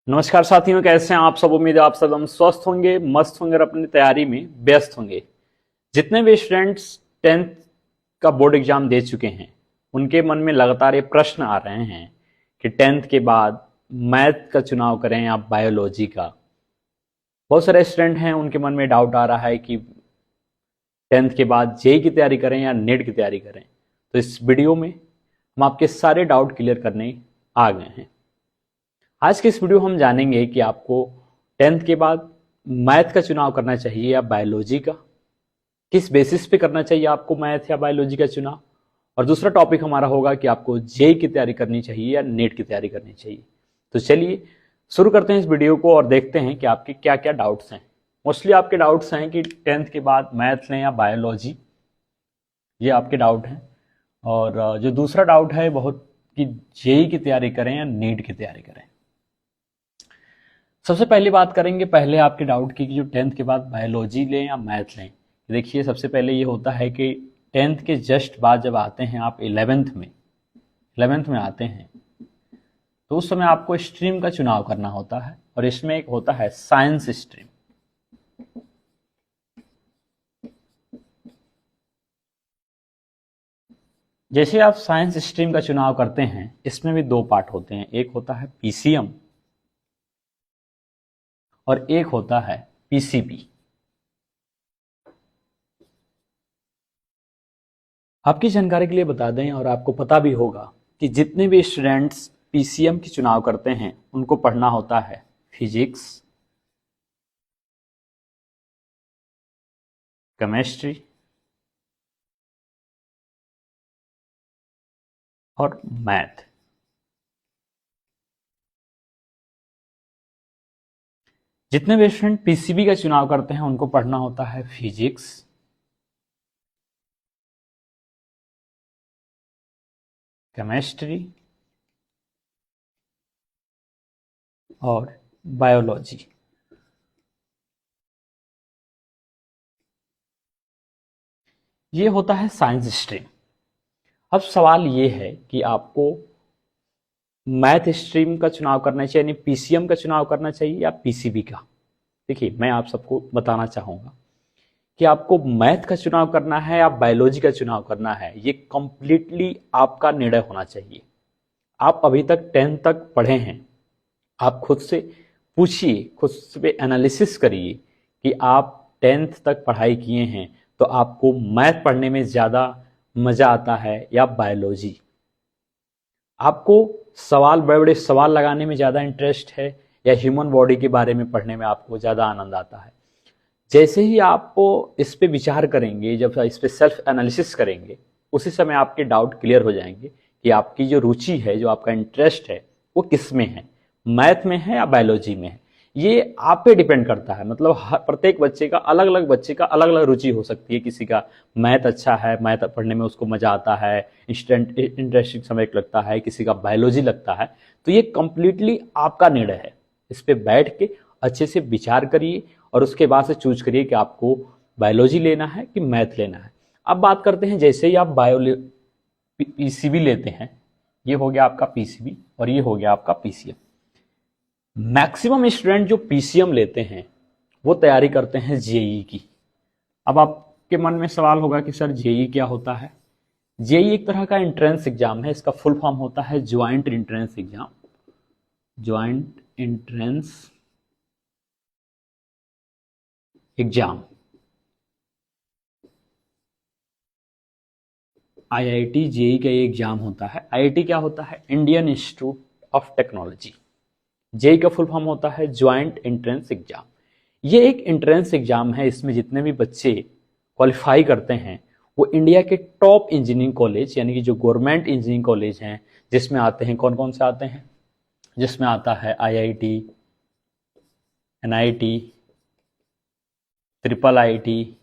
नमस्कार साथियों, कैसे हैं आप सब। उम्मीद है आप सब हम स्वस्थ होंगे, मस्त होंगे और अपनी तैयारी में व्यस्त होंगे। जितने भी स्टूडेंट्स 10th का बोर्ड एग्जाम दे चुके हैं उनके मन में लगातार ये प्रश्न आ रहे हैं कि 10th के बाद मैथ का चुनाव करें या बायोलॉजी का। बहुत सारे स्टूडेंट हैं, उनके मन में डाउट आ रहा है कि 10th के बाद जेई की तैयारी करें या नेट की तैयारी करें। तो इस वीडियो में हम आपके सारे डाउट क्लियर करने आ गए हैं। आज के इस वीडियो हम जानेंगे कि आपको 10th के बाद मैथ का चुनाव करना चाहिए या बायोलॉजी का, किस बेसिस पे करना चाहिए आपको मैथ या बायोलॉजी का चुनाव। और दूसरा टॉपिक हमारा होगा कि आपको जेई की तैयारी करनी चाहिए या नेट की तैयारी करनी चाहिए। तो चलिए शुरू करते हैं इस वीडियो को और देखते हैं कि आपके क्या क्या डाउट्स हैं। मोस्टली आपके डाउट्स हैं कि 10th के बाद मैथ लें या बायोलॉजी, ये आपके डाउट हैं। और जो दूसरा डाउट है बहुत कि जेई की तैयारी करें या नेट की तैयारी करें। सबसे पहली बात करेंगे पहले आपके डाउट की कि जो 10th के बाद बायोलॉजी लें या मैथ लें। देखिए, सबसे पहले ये होता है कि 10th के जस्ट बाद जब आते हैं आप 11th में आते हैं तो उस समय आपको स्ट्रीम का चुनाव करना होता है और इसमें एक होता है साइंस स्ट्रीम। जैसे आप साइंस स्ट्रीम का चुनाव करते हैं, इसमें भी दो पार्ट होते हैं, एक होता है पीसीएम और एक होता है पीसीबी। आपकी जानकारी के लिए बता दें और आपको पता भी होगा कि जितने भी स्टूडेंट्स पीसीएम की चुनाव करते हैं उनको पढ़ना होता है फिजिक्स, केमिस्ट्री और मैथ। जितने भी स्टूडेंट पीसीबी का चुनाव करते हैं उनको पढ़ना होता है फिजिक्स, केमिस्ट्री और बायोलॉजी। ये होता है साइंस स्ट्रीम। अब सवाल ये है कि आपको मैथ स्ट्रीम का चुनाव करना चाहिए यानी पीसीएम का चुनाव करना चाहिए या पीसीबी का। देखिए, मैं आप सबको बताना चाहूंगा कि आपको मैथ का चुनाव करना है या बायोलॉजी का चुनाव करना है, ये कंप्लीटली आपका निर्णय होना चाहिए। आप अभी तक 10th तक पढ़े हैं, आप खुद से पूछिए, खुद पे एनालिसिस करिए कि आप 10th तक पढ़ाई किए हैं तो आपको मैथ पढ़ने में ज़्यादा मज़ा आता है या बायोलॉजी। आपको सवाल, बड़े बड़े सवाल लगाने में ज़्यादा इंटरेस्ट है या ह्यूमन बॉडी के बारे में पढ़ने में आपको ज़्यादा आनंद आता है। जैसे ही आप इस पे विचार करेंगे, जब इस पे सेल्फ एनालिसिस करेंगे, उसी समय आपके डाउट क्लियर हो जाएंगे कि आपकी जो रुचि है, जो आपका इंटरेस्ट है, वो किस में है, मैथ में है या बायोलॉजी में है। ये आप पे डिपेंड करता है। मतलब प्रत्येक बच्चे का अलग अलग रुचि हो सकती है। किसी का मैथ अच्छा है, मैथ पढ़ने में उसको मजा आता है, इंटरेस्टिंग समय लगता है, किसी का बायोलॉजी लगता है। तो ये कंप्लीटली आपका निर्णय है। इस पे बैठ के अच्छे से विचार करिए और उसके बाद से चूज करिए कि आपको बायोलॉजी लेना है कि मैथ लेना है। अब बात करते हैं, जैसे ही आप पीसीबी लेते हैं, ये हो गया आपका पीसीबी और ये हो गया आपका पीसीएम। मैक्सिमम स्टूडेंट जो पीसीएम लेते हैं वो तैयारी करते हैं जेई की। अब आपके मन में सवाल होगा कि सर जेई क्या होता है। जेई एक तरह का एंट्रेंस एग्जाम है, इसका फुल फॉर्म होता है joint entrance exam. Joint entrance exam IIT JEE का ये एग्जाम होता है। आईआईटी क्या होता है? Indian Institute of Technology. JEE का फुल फॉर्म होता है ज्वाइंट एंट्रेंस एग्जाम। ये एक एंट्रेंस एग्जाम है, इसमें जितने भी बच्चे क्वालिफाई करते हैं वो इंडिया के टॉप इंजीनियरिंग कॉलेज यानी कि जो गवर्नमेंट इंजीनियरिंग कॉलेज हैं, जिसमें आते हैं कौन कौन से आते हैं, जिसमें आता है आईआईटी, एनआईटी, ट्रिपल आईटी।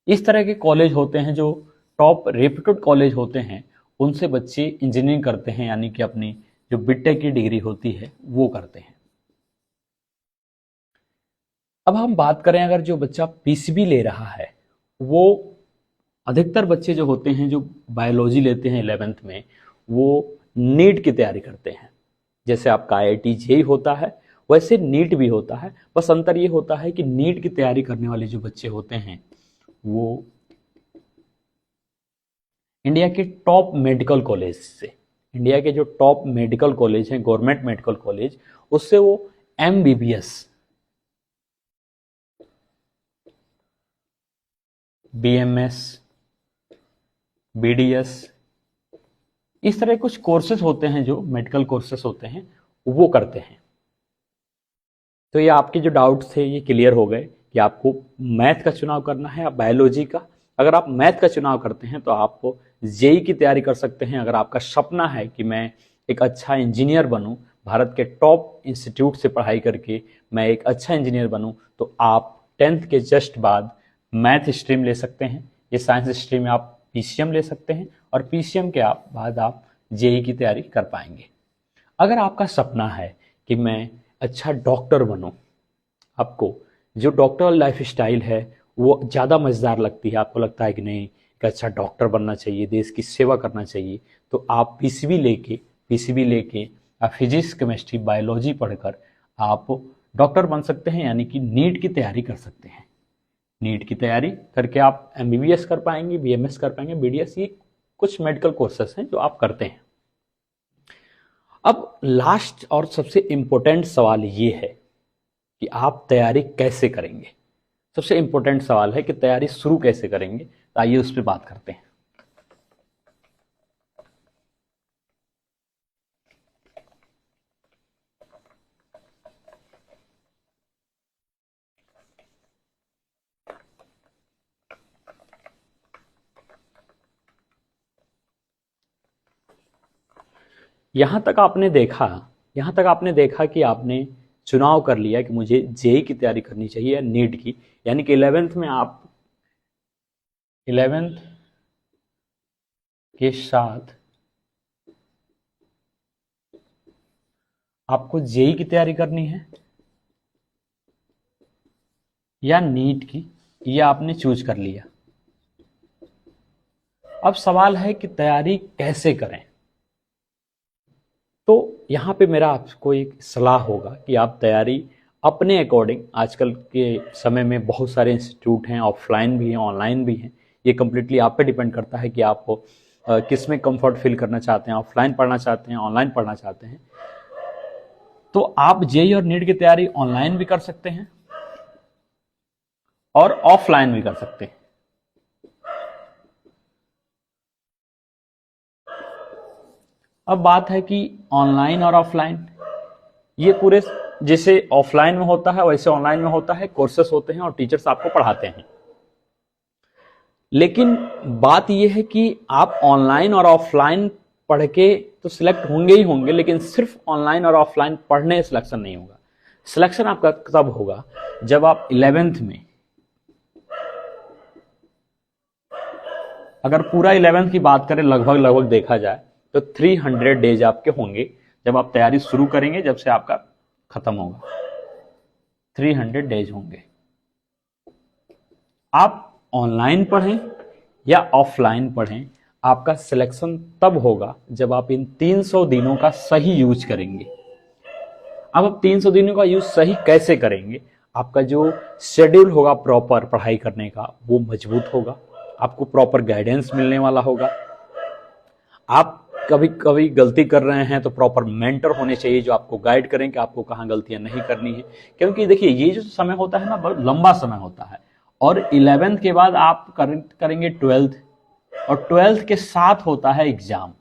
इस तरह के कॉलेज होते हैं जो टॉप रेप्यूटेड कॉलेज होते हैं, उनसे बच्चे इंजीनियरिंग करते हैं यानी कि अपनी जो बीटेक की डिग्री होती है वो करते हैं। अब हम बात करें, अगर जो बच्चा पीसीबी ले रहा है, वो अधिकतर बच्चे जो होते हैं जो बायोलॉजी लेते हैं 11th में, वो नीट की तैयारी करते हैं। जैसे आपका आईआईटी जेई होता है वैसे नीट भी होता है, बस अंतर ये होता है कि नीट की तैयारी करने वाले जो बच्चे होते हैं वो इंडिया के टॉप मेडिकल कॉलेज से, इंडिया के जो टॉप मेडिकल कॉलेज हैं, गवर्नमेंट मेडिकल कॉलेज, उससे वो एमबीबीएस, बीएमएस, बीडीएस, इस तरह कुछ कोर्सेज होते हैं जो मेडिकल कोर्सेज होते हैं वो करते हैं। तो ये आपके जो डाउट्स थे ये क्लियर हो गए कि आपको मैथ का चुनाव करना है या बायोलॉजी का। अगर आप मैथ का चुनाव करते हैं तो आप जेई की तैयारी कर सकते हैं। अगर आपका सपना है कि मैं एक अच्छा इंजीनियर बनूं, भारत के टॉप इंस्टीट्यूट से पढ़ाई करके मैं एक अच्छा इंजीनियर बनूं, तो आप 10th के जस्ट बाद मैथ स्ट्रीम ले सकते हैं। ये साइंस स्ट्रीम में आप पीसीएम ले सकते हैं और पीसीएम के बाद आप जेई की तैयारी कर पाएंगे। अगर आपका सपना है कि मैं अच्छा डॉक्टर बनूं, आपको जो डॉक्टर लाइफ स्टाइल है वो ज़्यादा मज़ेदार लगती है, आपको लगता है कि नहीं एक अच्छा डॉक्टर बनना चाहिए, देश की सेवा करना चाहिए, तो आप पीसीबी लेके आप फिजिक्स, केमिस्ट्री, बायोलॉजी पढ़कर आप डॉक्टर बन सकते हैं, यानी कि नीट की तैयारी कर सकते हैं। नीट की तैयारी करके आप एमबीबीएस कर पाएंगे, बीएमएस कर पाएंगे, बीडीएस, ये कुछ मेडिकल कोर्सेस हैं जो आप करते हैं। अब लास्ट और सबसे इंपॉर्टेंट सवाल ये है कि आप तैयारी कैसे करेंगे। सबसे इंपॉर्टेंट सवाल है कि तैयारी शुरू कैसे करेंगे, तो आइए उस पर बात करते हैं। यहां तक आपने देखा कि आपने चुनाव कर लिया कि मुझे जेई की तैयारी करनी चाहिए या नीट की, यानी कि 11th में आप 11th के साथ आपको जेई की तैयारी करनी है या नीट की, ये आपने चूज कर लिया। अब सवाल है कि तैयारी कैसे करें। तो यहाँ पे मेरा आपको एक सलाह होगा कि आप तैयारी अपने अकॉर्डिंग, आजकल के समय में बहुत सारे इंस्टीट्यूट हैं, ऑफलाइन भी हैं, ऑनलाइन भी हैं, ये कम्प्लीटली आप पे डिपेंड करता है कि आप किस में कंफर्ट फील करना चाहते हैं, ऑफलाइन पढ़ना चाहते हैं, ऑनलाइन पढ़ना चाहते हैं। तो आप जेई और नीट की तैयारी ऑनलाइन भी कर सकते हैं और ऑफलाइन भी कर सकते हैं। अब बात है कि ऑनलाइन और ऑफलाइन, ये पूरे जैसे ऑफलाइन में होता है वैसे ऑनलाइन में होता है, कोर्सेस होते हैं और टीचर्स आपको पढ़ाते हैं। लेकिन बात यह है कि आप ऑनलाइन और ऑफलाइन पढ़ के तो सिलेक्ट होंगे ही होंगे, लेकिन सिर्फ ऑनलाइन और ऑफलाइन पढ़ने सिलेक्शन नहीं होगा। सिलेक्शन आपका तब होगा जब आप 11th में, अगर पूरा 11th की बात करें लगभग देखा जाए तो 300 डेज आपके होंगे जब आप तैयारी शुरू करेंगे, जब से आपका खत्म होगा 300 डेज होंगे। आप ऑनलाइन पढ़ें या ऑफलाइन पढ़ें, आपका सिलेक्शन तब होगा जब आप इन 300 दिनों का सही यूज करेंगे। अब आप 300 दिनों का यूज सही कैसे करेंगे, आपका जो शेड्यूल होगा प्रॉपर पढ़ाई करने का वो मजबूत होगा, आपको प्रॉपर गाइडेंस मिलने वाला होगा। आप कभी कभी गलती कर रहे हैं तो प्रॉपर मेंटर होने चाहिए जो आपको गाइड करें कि आपको कहाँ गलतियां नहीं करनी है। क्योंकि देखिए ये जो समय होता है ना, बहुत लंबा समय होता है, और 11th के बाद आप करेंगे 12th, और 12th के साथ होता है एग्जाम।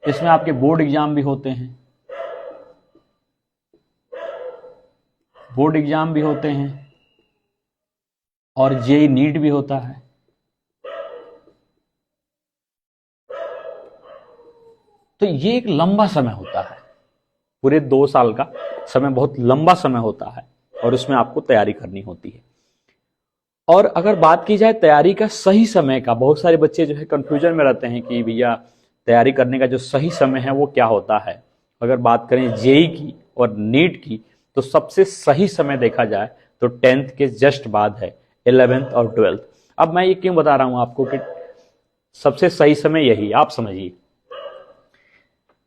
इसमें आपके बोर्ड एग्जाम भी होते हैं, और जेई नीट भी होता है। तो ये एक लंबा समय होता है, पूरे 2 साल का समय बहुत लंबा समय होता है, और उसमें आपको तैयारी करनी होती है। और अगर बात की जाए तैयारी का सही समय का, बहुत सारे बच्चे जो है कंफ्यूजन में रहते हैं कि भैया तैयारी करने का जो सही समय है वो क्या होता है। अगर बात करें जेई की और नीट की, तो सबसे सही समय देखा जाए तो 10th के जस्ट बाद है, 11th और 12th। अब मैं ये क्यों बता रहा हूं आपको कि सबसे सही समय यही, आप समझिए।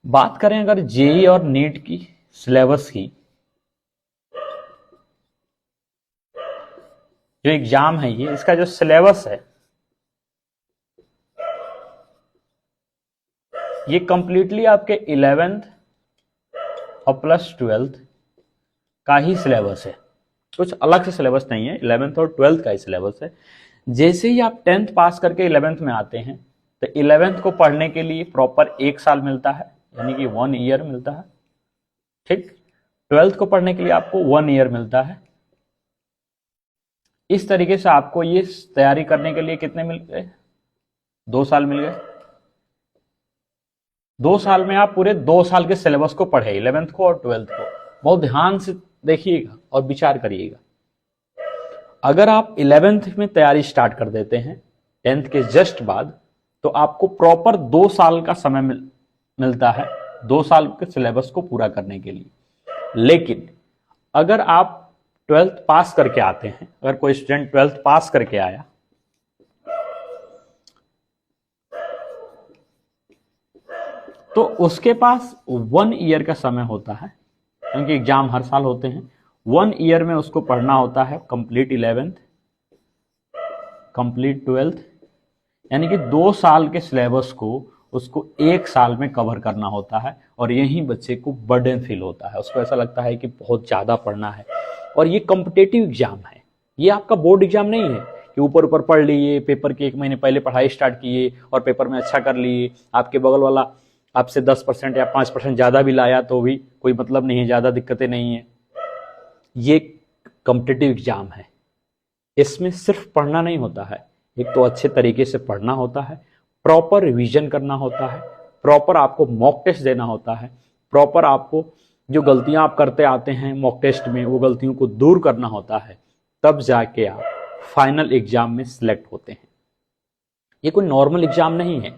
बात करें अगर जेई और नीट की सिलेबस की, जो एग्जाम है ये, इसका जो सिलेबस है ये कंप्लीटली आपके 11th और प्लस 12th का ही सिलेबस है, कुछ अलग से सिलेबस नहीं है, 11th और 12th का ही सिलेबस है। जैसे ही आप 10th पास करके 11th में आते हैं तो 11th को पढ़ने के लिए प्रॉपर 1 साल मिलता है, यानी कि 1 ईयर मिलता है, ठीक। 12th को पढ़ने के लिए आपको 1 ईयर मिलता है। इस तरीके से आपको ये तैयारी करने के लिए कितने मिल गए, 2 साल मिल गए। 2 साल में आप पूरे 2 साल के सिलेबस को पढ़े, 11th को और 12th को। बहुत ध्यान से देखिएगा और विचार करिएगा। अगर आप 11th में तैयारी स्टार्ट कर देते हैं 10th के जस्ट बाद, तो आपको प्रॉपर 2 साल का समय मिलता है 2 साल के सिलेबस को पूरा करने के लिए। लेकिन अगर आप 12th पास करके आते हैं, अगर कोई स्टूडेंट 12th पास करके आया तो उसके पास 1 ईयर का समय होता है, क्योंकि एग्जाम हर साल होते हैं। 1 ईयर में उसको पढ़ना होता है कंप्लीट 11th, कंप्लीट 12th, यानी कि 2 साल के सिलेबस को उसको 1 साल में कवर करना होता है। और यही बच्चे को बर्डन फील होता है, उसको ऐसा लगता है कि बहुत ज़्यादा पढ़ना है। और ये कॉम्पिटिटिव एग्जाम है, ये आपका बोर्ड एग्जाम नहीं है कि ऊपर ऊपर पढ़ लिए, पेपर के 1 महीने पहले पढ़ाई स्टार्ट किए और पेपर में अच्छा कर लिए, आपके बगल वाला आपसे 10% या 5% ज़्यादा भी लाया तो भी कोई मतलब नहीं है, ज़्यादा दिक्कतें नहीं है। ये कॉम्पिटिटिव एग्जाम है, इसमें सिर्फ पढ़ना नहीं होता है, एक तो अच्छे तरीके से पढ़ना होता है, प्रॉपर रिवीजन करना होता है, प्रॉपर आपको मॉक टेस्ट देना होता है, प्रॉपर आपको जो गलतियां आप करते आते हैं मॉक टेस्ट में वो गलतियों को दूर करना होता है, तब जाके आप फाइनल एग्जाम में सिलेक्ट होते हैं। ये कोई नॉर्मल एग्जाम नहीं है,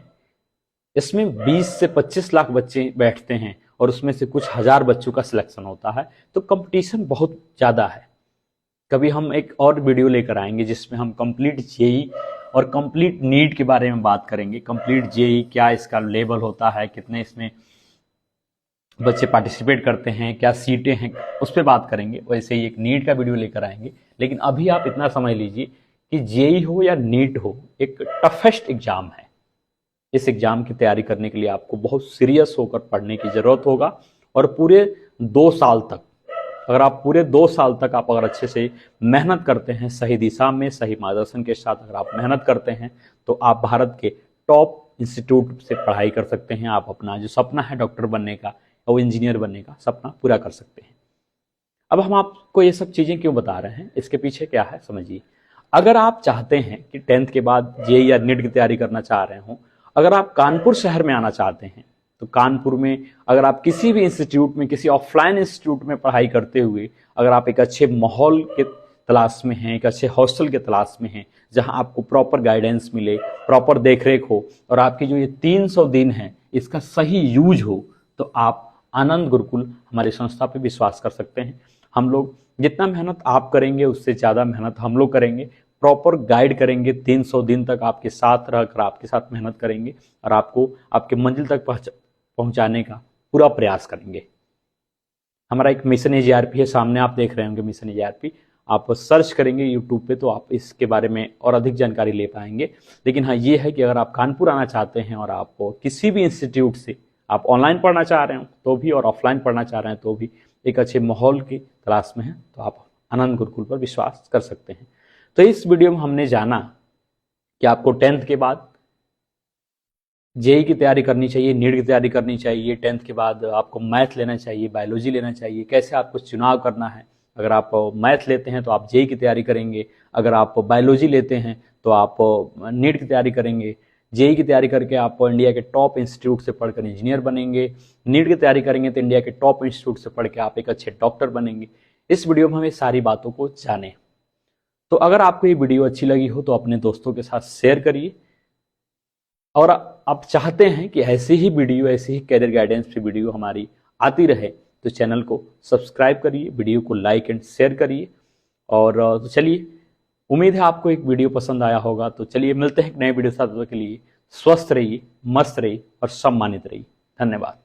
इसमें 20 से 25 लाख बच्चे बैठते हैं और उसमें से कुछ हजार बच्चों का सिलेक्शन होता है, तो कंपटीशन बहुत ज़्यादा है। कभी हम एक और वीडियो लेकर आएंगे जिसमें हम कंप्लीट जेई और कंप्लीट नीट के बारे में बात करेंगे। कंप्लीट जेई क्या इसका लेवल होता है, कितने इसमें बच्चे पार्टिसिपेट करते हैं, क्या सीटें हैं, उस पर बात करेंगे। वैसे ही एक नीट का वीडियो लेकर आएंगे। लेकिन अभी आप इतना समझ लीजिए कि जेई हो या नीट हो, एक टफेस्ट एग्जाम है। इस एग्जाम की तैयारी करने के लिए आपको बहुत सीरियस होकर पढ़ने की जरूरत होगा। और पूरे 2 साल तक, अगर आप पूरे 2 साल तक आप अगर अच्छे से मेहनत करते हैं, सही दिशा में सही मार्गदर्शन के साथ अगर आप मेहनत करते हैं, तो आप भारत के टॉप इंस्टीट्यूट से पढ़ाई कर सकते हैं। आप अपना जो सपना है डॉक्टर बनने का और इंजीनियर बनने का सपना पूरा कर सकते हैं। अब हम आपको ये सब चीज़ें क्यों बता रहे हैं, इसके पीछे क्या है समझिए। अगर आप चाहते हैं कि 10th के बाद जेईई या नीट की तैयारी करना चाह रहे हो, अगर आप कानपुर शहर में आना चाहते हैं, तो कानपुर में अगर आप किसी भी इंस्टीट्यूट में, किसी ऑफलाइन इंस्टीट्यूट में पढ़ाई करते हुए अगर आप एक अच्छे माहौल के तलाश में हैं, एक अच्छे हॉस्टल के तलाश में हैं, जहां आपको प्रॉपर गाइडेंस मिले, प्रॉपर देखरेख हो और आपकी जो ये 300 दिन है इसका सही यूज हो, तो आप आनंद गुरुकुल हमारी संस्था पे विश्वास कर सकते हैं। हम लोग जितना मेहनत आप करेंगे उससे ज़्यादा मेहनत हम लोग करेंगे, प्रॉपर गाइड करेंगे, 300 दिन तक आपके साथ रहकर आपके साथ मेहनत करेंगे और आपको आपके मंजिल तक पहुंचाने का पूरा प्रयास करेंगे। हमारा एक मिशन एजीआरपी है, सामने आप देख रहे होंगे मिशन एजीआरपी, आप सर्च करेंगे यूट्यूब पे तो आप इसके बारे में और अधिक जानकारी ले पाएंगे। लेकिन हाँ ये है कि अगर आप कानपुर आना चाहते हैं और आप किसी भी इंस्टीट्यूट से आप ऑनलाइन पढ़ना चाह रहे हो तो भी और ऑफलाइन पढ़ना चाह रहे हैं तो भी एक अच्छे माहौल की तलाश में है, तो आप आनंद गुरुकुल पर विश्वास कर सकते हैं। तो इस वीडियो में हमने जाना कि आपको 10th के बाद जेईई की तैयारी करनी चाहिए, नीट की तैयारी करनी चाहिए, 10th के बाद आपको मैथ लेना चाहिए, बायोलॉजी लेना चाहिए, कैसे आपको चुनाव करना है। अगर आप मैथ लेते हैं तो आप जेईई की तैयारी करेंगे, अगर आप बायोलॉजी लेते हैं तो आप नीट की तैयारी करेंगे, जेईई की तैयारी करके आप इंडिया के टॉप इंस्टीट्यूट से पढ़कर इंजीनियर बनेंगे, नीट की तैयारी करेंगे तो इंडिया के टॉप इंस्टीट्यूट से पढ़ के आप एक अच्छे डॉक्टर बनेंगे। इस वीडियो में हम ये सारी बातों को जाने। तो अगर आपको ये वीडियो अच्छी लगी हो तो अपने दोस्तों के साथ शेयर करिए, और आप चाहते हैं कि ऐसी ही वीडियो, ऐसी ही कैरियर गाइडेंस की वीडियो हमारी आती रहे तो चैनल को सब्सक्राइब करिए, वीडियो को लाइक एंड शेयर करिए। और तो चलिए, उम्मीद है आपको एक वीडियो पसंद आया होगा। तो चलिए मिलते हैं एक नए वीडियो के साथ, के लिए स्वस्थ रहिए, मस्त रहिए और सम्मानित रहिए। धन्यवाद।